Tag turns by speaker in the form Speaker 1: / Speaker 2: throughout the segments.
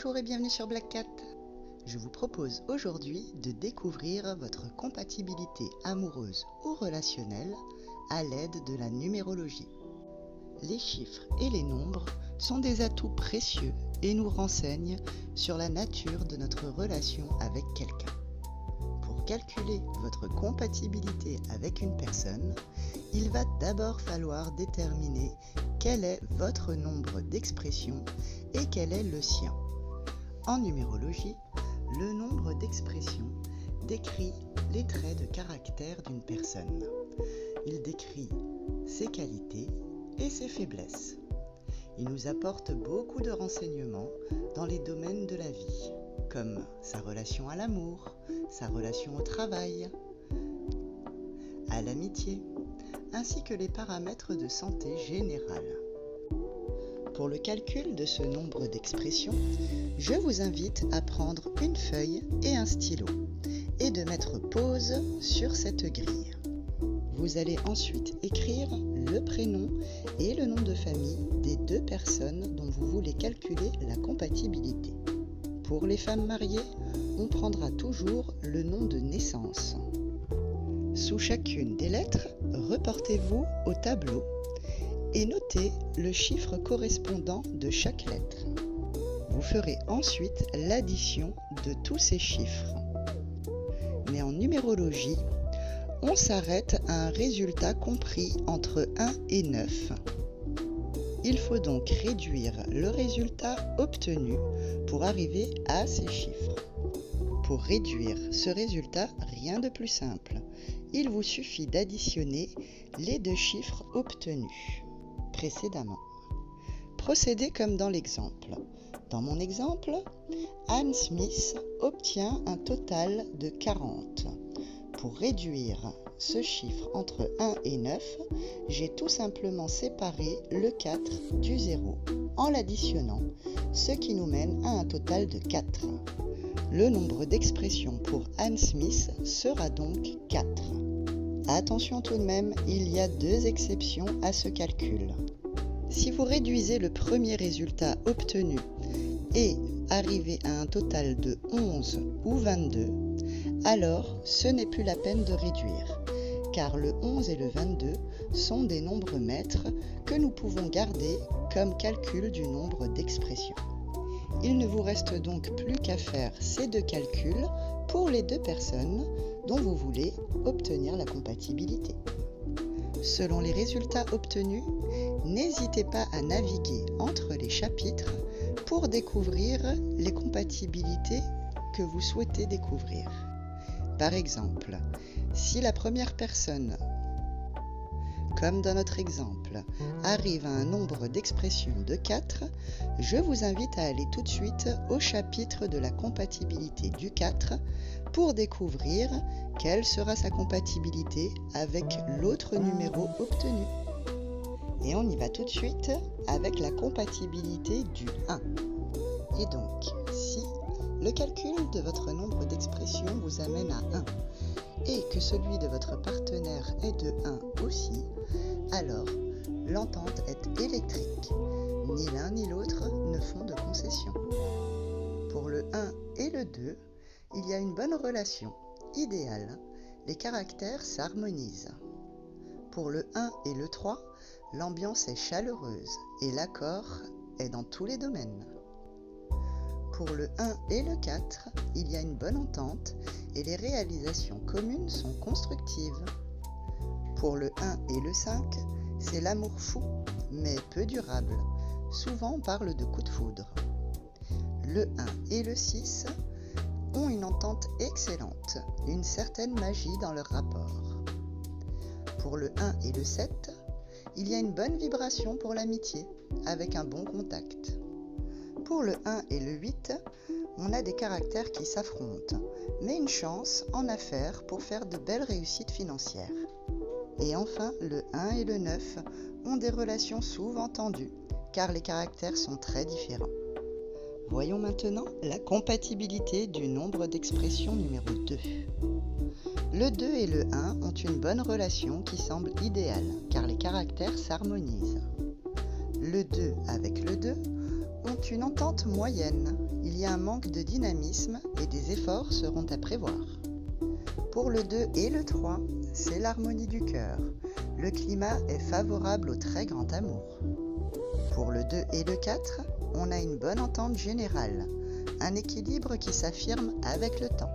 Speaker 1: Bonjour et bienvenue sur Black Cat. Je vous propose aujourd'hui de découvrir votre compatibilité amoureuse ou relationnelle à l'aide de la numérologie. Les chiffres et les nombres sont des atouts précieux et nous renseignent sur la nature de notre relation avec quelqu'un. Pour calculer votre compatibilité avec une personne, il va d'abord falloir déterminer quel est votre nombre d'expressions et quel est le sien. En numérologie, le nombre d'expressions décrit les traits de caractère d'une personne. Il décrit ses qualités et ses faiblesses. Il nous apporte beaucoup de renseignements dans les domaines de la vie, comme sa relation à l'amour, sa relation au travail, à l'amitié, ainsi que les paramètres de santé générale. Pour le calcul de ce nombre d'expressions, je vous invite à prendre une feuille et un stylo et de mettre pause sur cette grille. Vous allez ensuite écrire le prénom et le nom de famille des deux personnes dont vous voulez calculer la compatibilité. Pour les femmes mariées, on prendra toujours le nom de naissance. Sous chacune des lettres, reportez-vous au tableau et notez le chiffre correspondant de chaque lettre. Vous ferez ensuite l'addition de tous ces chiffres. Mais en numérologie, on s'arrête à un résultat compris entre 1 et 9. Il faut donc réduire le résultat obtenu pour arriver à ces chiffres. Pour réduire ce résultat, rien de plus simple. Il vous suffit d'additionner les deux chiffres obtenus précédemment. Procédez comme dans l'exemple. Dans mon exemple, Anne Smith obtient un total de 40. Pour réduire ce chiffre entre 1 et 9, j'ai tout simplement séparé le 4 du 0 en l'additionnant, ce qui nous mène à un total de 4. Le nombre d'expressions pour Anne Smith sera donc 4. Attention tout de même, il y a deux exceptions à ce calcul. Si vous réduisez le premier résultat obtenu et arrivez à un total de 11 ou 22, alors ce n'est plus la peine de réduire, car le 11 et le 22 sont des nombres maîtres que nous pouvons garder comme calcul du nombre d'expressions. Il ne vous reste donc plus qu'à faire ces deux calculs pour les deux personnes dont vous voulez obtenir la compatibilité. Selon les résultats obtenus, n'hésitez pas à naviguer entre les chapitres pour découvrir les compatibilités que vous souhaitez découvrir. Par exemple, si la première personne, comme dans notre exemple, arrive à un nombre d'expressions de 4, je vous invite à aller tout de suite au chapitre de la compatibilité du 4 pour découvrir quelle sera sa compatibilité avec l'autre numéro obtenu. Et on y va tout de suite avec la compatibilité du 1. Et donc, si le calcul de votre nombre d'expressions vous amène à 1 et que celui de votre partenaire est de 1 aussi, alors l'entente est électrique. Ni l'un ni l'autre ne font de concessions. Pour le 1 et le 2, il y a une bonne relation, idéale. Les caractères s'harmonisent. Pour le 1 et le 3, l'ambiance est chaleureuse et l'accord est dans tous les domaines. Pour le 1 et le 4, il y a une bonne entente et les réalisations communes sont constructives. Pour le 1 et le 5, c'est l'amour fou, mais peu durable. Souvent on parle de coup de foudre. Le 1 et le 6 ont une entente excellente, une certaine magie dans leur rapport. Pour le 1 et le 7, il y a une bonne vibration pour l'amitié, avec un bon contact. Pour le 1 et le 8, on a des caractères qui s'affrontent, mais une chance en affaires pour faire de belles réussites financières. Et enfin, le 1 et le 9 ont des relations souvent tendues, car les caractères sont très différents. Voyons maintenant la compatibilité du nombre d'expressions numéro 2. Le 2 et le 1 ont une bonne relation qui semble idéale, car les caractères s'harmonisent. Le 2 avec le 2 ont une entente moyenne. Il y a un manque de dynamisme et des efforts seront à prévoir. Pour le 2 et le 3, c'est l'harmonie du cœur. Le climat est favorable au très grand amour. Pour le 2 et le 4, on a une bonne entente générale, un équilibre qui s'affirme avec le temps.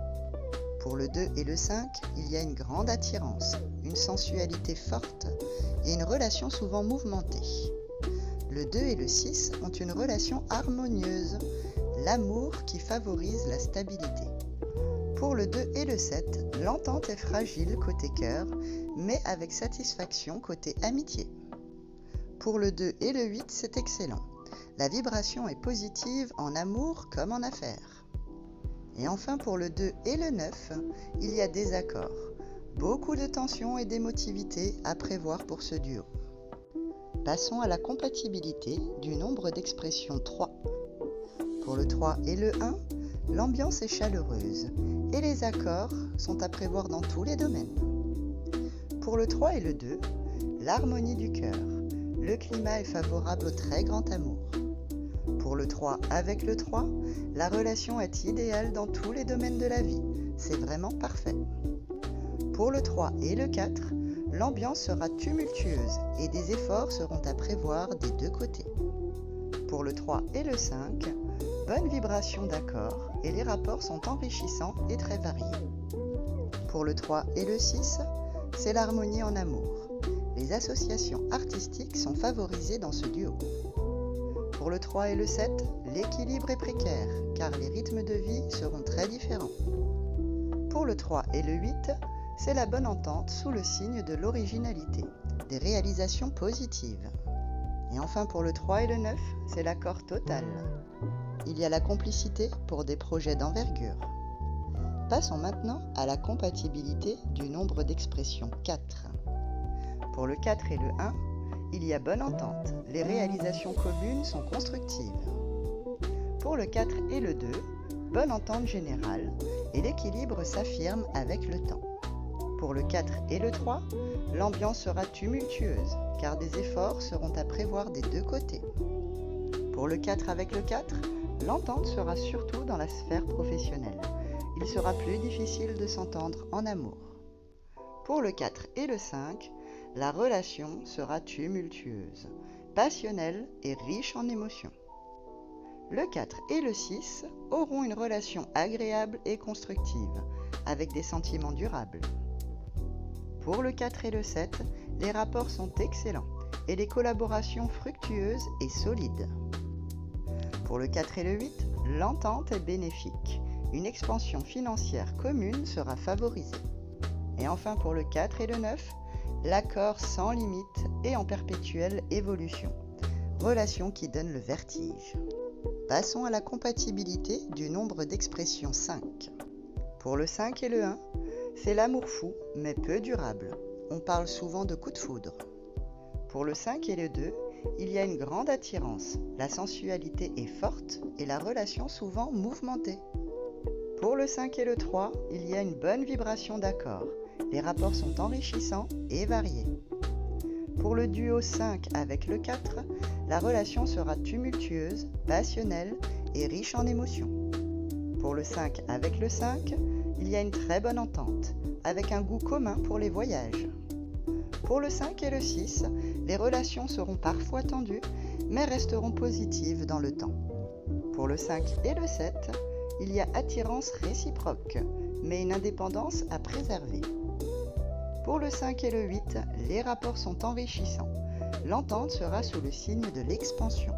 Speaker 1: Pour le 2 et le 5, il y a une grande attirance, une sensualité forte et une relation souvent mouvementée. Le 2 et le 6 ont une relation harmonieuse, l'amour qui favorise la stabilité. Pour le 2 et le 7, l'entente est fragile côté cœur, mais avec satisfaction côté amitié. Pour le 2 et le 8, c'est excellent. La vibration est positive en amour comme en affaires. Et enfin pour le 2 et le 9, il y a des accords. Beaucoup de tension et d'émotivité à prévoir pour ce duo. Passons à la compatibilité du nombre d'expressions 3. Pour le 3 et le 1, l'ambiance est chaleureuse et les accords sont à prévoir dans tous les domaines. Pour le 3 et le 2, l'harmonie du cœur. Le climat est favorable au très grand amour. Pour le 3 avec le 3, la relation est idéale dans tous les domaines de la vie. C'est vraiment parfait. Pour le 3 et le 4, l'ambiance sera tumultueuse et des efforts seront à prévoir des deux côtés. Pour le 3 et le 5, bonne vibration d'accord et les rapports sont enrichissants et très variés. Pour le 3 et le 6, c'est l'harmonie en amour. Les associations artistiques sont favorisées dans ce duo. Pour le 3 et le 7, l'équilibre est précaire car les rythmes de vie seront très différents. Pour le 3 et le 8, c'est la bonne entente sous le signe de l'originalité, des réalisations positives. Et enfin pour le 3 et le 9, c'est l'accord total. Il y a la complicité pour des projets d'envergure. Passons maintenant à la compatibilité du nombre d'expressions 4. Pour le 4 et le 1, il y a bonne entente, les réalisations communes sont constructives. Pour le 4 et le 2, bonne entente générale et l'équilibre s'affirme avec le temps. Pour le 4 et le 3, l'ambiance sera tumultueuse car des efforts seront à prévoir des deux côtés. Pour le 4 avec le 4, l'entente sera surtout dans la sphère professionnelle. Il sera plus difficile de s'entendre en amour. Pour le 4 et le 5, la relation sera tumultueuse, passionnelle et riche en émotions. Le 4 et le 6 auront une relation agréable et constructive, avec des sentiments durables. Pour le 4 et le 7, les rapports sont excellents et les collaborations fructueuses et solides. Pour le 4 et le 8, l'entente est bénéfique. Une expansion financière commune sera favorisée. Et enfin pour le 4 et le 9, l'accord sans limite et en perpétuelle évolution. Relation qui donne le vertige. Passons à la compatibilité du nombre d'expressions 5. Pour le 5 et le 1, c'est l'amour fou, mais peu durable. On parle souvent de coup de foudre. Pour le 5 et le 2, il y a une grande attirance. La sensualité est forte et la relation souvent mouvementée. Pour le 5 et le 3, il y a une bonne vibration d'accord. Les rapports sont enrichissants et variés. Pour le duo 5 avec le 4, la relation sera tumultueuse, passionnelle et riche en émotions. Pour le 5 avec le 5, il y a une très bonne entente, avec un goût commun pour les voyages. Pour le 5 et le 6, les relations seront parfois tendues, mais resteront positives dans le temps. Pour le 5 et le 7, il y a attirance réciproque, mais une indépendance à préserver. Pour le 5 et le 8, les rapports sont enrichissants. L'entente sera sous le signe de l'expansion.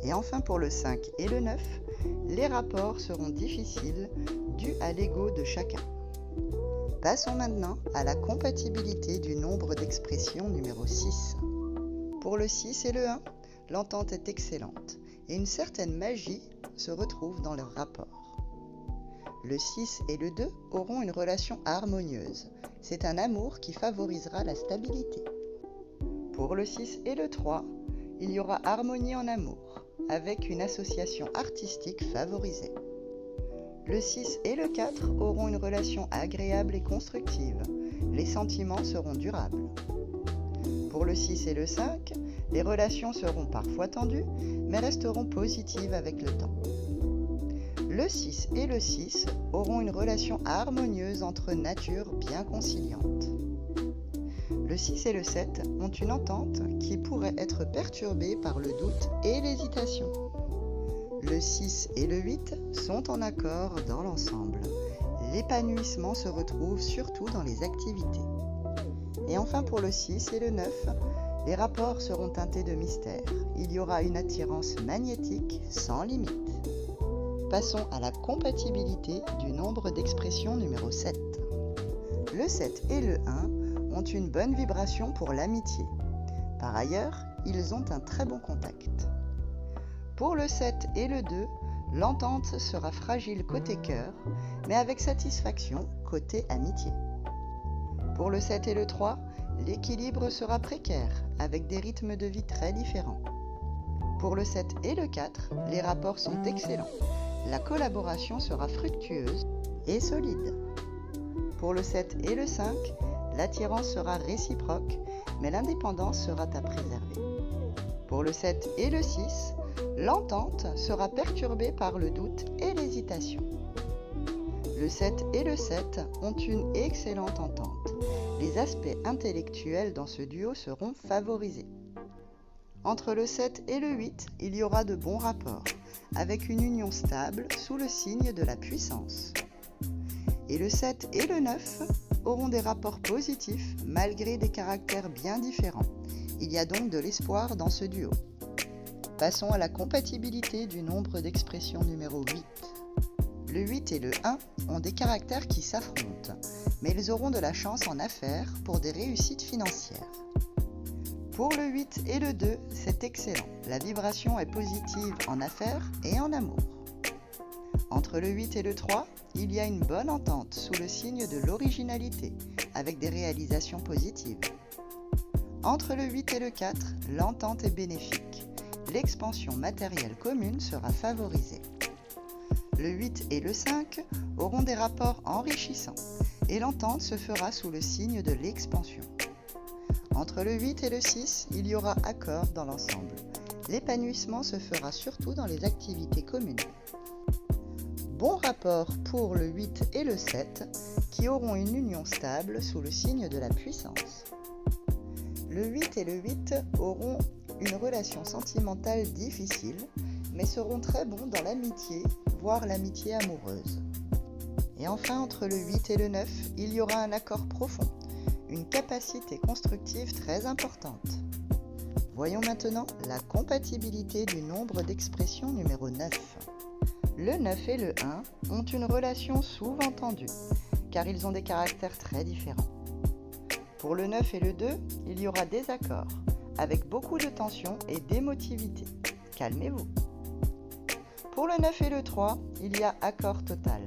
Speaker 1: Et enfin pour le 5 et le 9, les rapports seront difficiles dus à l'ego de chacun. Passons maintenant à la compatibilité du nombre d'expressions numéro 6. Pour le 6 et le 1, l'entente est excellente et une certaine magie se retrouve dans leur rapport. Le 6 et le 2 auront une relation harmonieuse. C'est un amour qui favorisera la stabilité. Pour le 6 et le 3, il y aura harmonie en amour, avec une association artistique favorisée. Le 6 et le 4 auront une relation agréable et constructive. Les sentiments seront durables. Pour le 6 et le 5, Les relations seront parfois tendues, mais resteront positives avec le temps. Le 6 et le 6 auront une relation harmonieuse entre natures bien conciliantes. Le 6 et le 7 ont une entente qui pourrait être perturbée par le doute et l'hésitation. Le 6 et le 8 sont en accord dans l'ensemble. L'épanouissement se retrouve surtout dans les activités. Et enfin pour le 6 et le 9, les rapports seront teintés de mystère. Il y aura une attirance magnétique sans limite. Passons à la compatibilité du nombre d'expression numéro 7. Le 7 et le 1 ont une bonne vibration pour l'amitié. Par ailleurs, ils ont un très bon contact. Pour le 7 et le 2, l'entente sera fragile côté cœur, mais avec satisfaction côté amitié. Pour le 7 et le 3, l'équilibre sera précaire, avec des rythmes de vie très différents. Pour le 7 et le 4, les rapports sont excellents. La collaboration sera fructueuse et solide. Pour le 7 et le 5, l'attirance sera réciproque, mais l'indépendance sera à préserver. Pour le 7 et le 6, l'entente sera perturbée par le doute et l'hésitation. Le 7 et le 7 ont une excellente entente. Les aspects intellectuels dans ce duo seront favorisés. Entre le 7 et le 8, il y aura de bons rapports, avec une union stable sous le signe de la puissance. Et le 7 et le 9 auront des rapports positifs malgré des caractères bien différents. Il y a donc de l'espoir dans ce duo. Passons à la compatibilité du nombre d'expressions numéro 8. Le 8 et le 1 ont des caractères qui s'affrontent, mais ils auront de la chance en affaires pour des réussites financières. Pour le 8 et le 2, c'est excellent. La vibration est positive en affaires et en amour. Entre le 8 et le 3, il y a une bonne entente sous le signe de l'originalité, avec des réalisations positives. Entre le 8 et le 4, l'entente est bénéfique. L'expansion matérielle commune sera favorisée. Le 8 et le 5 auront des rapports enrichissants et l'entente se fera sous le signe de l'expansion. Entre le 8 et le 6, il y aura accord dans l'ensemble. L'épanouissement se fera surtout dans les activités communes. Bon rapport pour le 8 et le 7 qui auront une union stable sous le signe de la puissance. Le 8 et le 8 auront une relation sentimentale difficile, mais seront très bons dans l'amitié, voire l'amitié amoureuse. Et enfin, entre le 8 et le 9, il y aura un accord profond, une capacité constructive très importante. Voyons maintenant la compatibilité du nombre d'expressions numéro 9. Le 9 et le 1 ont une relation souvent tendue, car ils ont des caractères très différents. Pour le 9 et le 2, il y aura des accords, avec beaucoup de tension et d'émotivité. Calmez-vous. Pour le 9 et le 3, il y a accord total,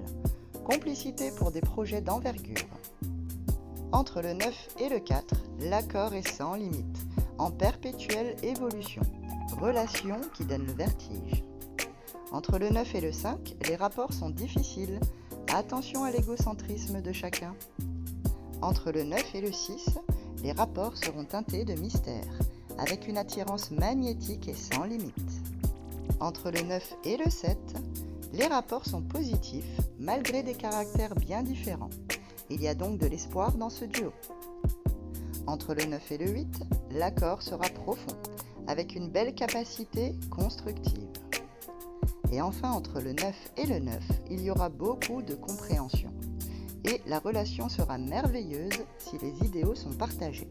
Speaker 1: complicité pour des projets d'envergure. Entre le 9 et le 4, l'accord est sans limite, en perpétuelle évolution, relation qui donne le vertige. Entre le 9 et le 5, les rapports sont difficiles, attention à l'égocentrisme de chacun. Entre le 9 et le 6, les rapports seront teintés de mystère, avec une attirance magnétique et sans limite. Entre le 9 et le 7, les rapports sont positifs, malgré des caractères bien différents. Il y a donc de l'espoir dans ce duo. Entre le 9 et le 8, l'accord sera profond, avec une belle capacité constructive. Et enfin, entre le 9 et le 9, il y aura beaucoup de compréhension. Et la relation sera merveilleuse si les idéaux sont partagés.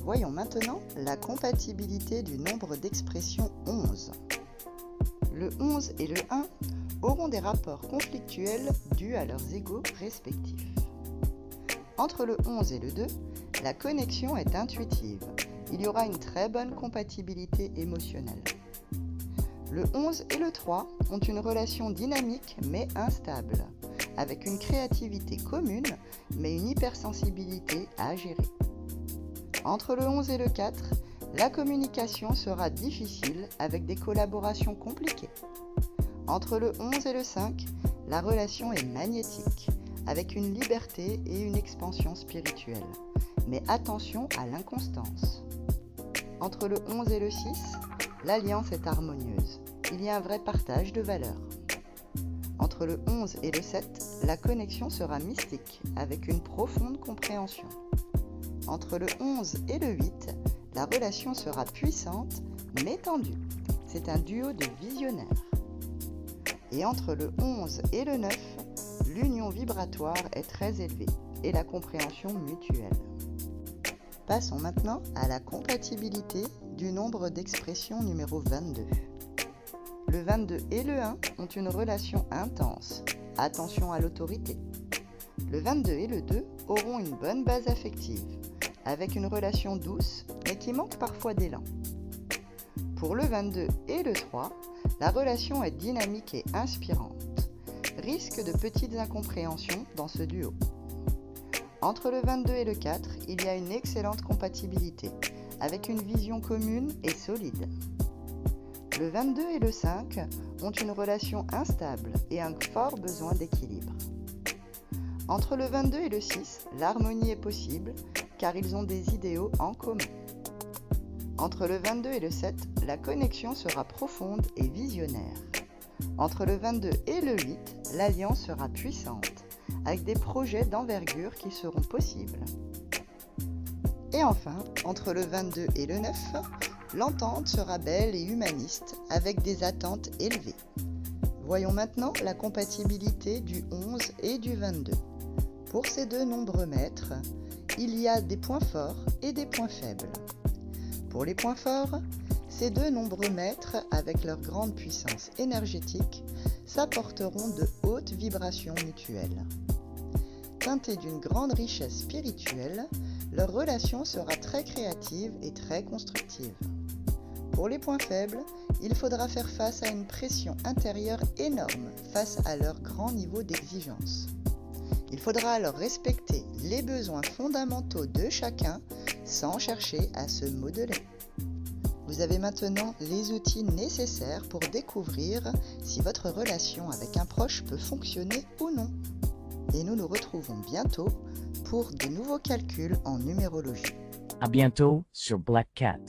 Speaker 1: Voyons maintenant la compatibilité du nombre d'expressions 11. Le 11 et le 1 auront des rapports conflictuels dus à leurs égos respectifs. Entre le 11 et le 2, la connexion est intuitive. Il y aura une très bonne compatibilité émotionnelle. Le 11 et le 3 ont une relation dynamique mais instable, avec une créativité commune mais une hypersensibilité à gérer. Entre le 11 et le 4, la communication sera difficile avec des collaborations compliquées. Entre le 11 et le 5, la relation est magnétique, avec une liberté et une expansion spirituelle. Mais attention à l'inconstance. Entre le 11 et le 6, l'alliance est harmonieuse. Il y a un vrai partage de valeurs. Entre le 11 et le 7, la connexion sera mystique, avec une profonde compréhension. Entre le 11 et le 8, la relation sera puissante, mais tendue. C'est un duo de visionnaires. Et entre le 11 et le 9, l'union vibratoire est très élevée et la compréhension mutuelle. Passons maintenant à la compatibilité du nombre d'expressions numéro 22. Le 22 et le 1 ont une relation intense. Attention à l'autorité. Le 22 et le 2 auront une bonne base affective, avec une relation douce, mais qui manque parfois d'élan. Pour le 22 et le 3, la relation est dynamique et inspirante. Risque de petites incompréhensions dans ce duo. Entre le 22 et le 4, il y a une excellente compatibilité, avec une vision commune et solide. Le 22 et le 5 ont une relation instable et un fort besoin d'équilibre. Entre le 22 et le 6, l'harmonie est possible, car ils ont des idéaux en commun. Entre le 22 et le 7, la connexion sera profonde et visionnaire. Entre le 22 et le 8, l'alliance sera puissante, avec des projets d'envergure qui seront possibles. Et enfin, entre le 22 et le 9, l'entente sera belle et humaniste, avec des attentes élevées. Voyons maintenant la compatibilité du 11 et du 22. Pour ces deux nombres maîtres, il y a des points forts et des points faibles. Pour les points forts, ces deux nombres maîtres, avec leur grande puissance énergétique, s'apporteront de hautes vibrations mutuelles. Teintées d'une grande richesse spirituelle, leur relation sera très créative et très constructive. Pour les points faibles, il faudra faire face à une pression intérieure énorme face à leur grand niveau d'exigence. Il faudra alors respecter les besoins fondamentaux de chacun sans chercher à se modeler. Vous avez maintenant les outils nécessaires pour découvrir si votre relation avec un proche peut fonctionner ou non. Et nous nous retrouvons bientôt pour de nouveaux calculs en numérologie.
Speaker 2: À bientôt sur Black Cat.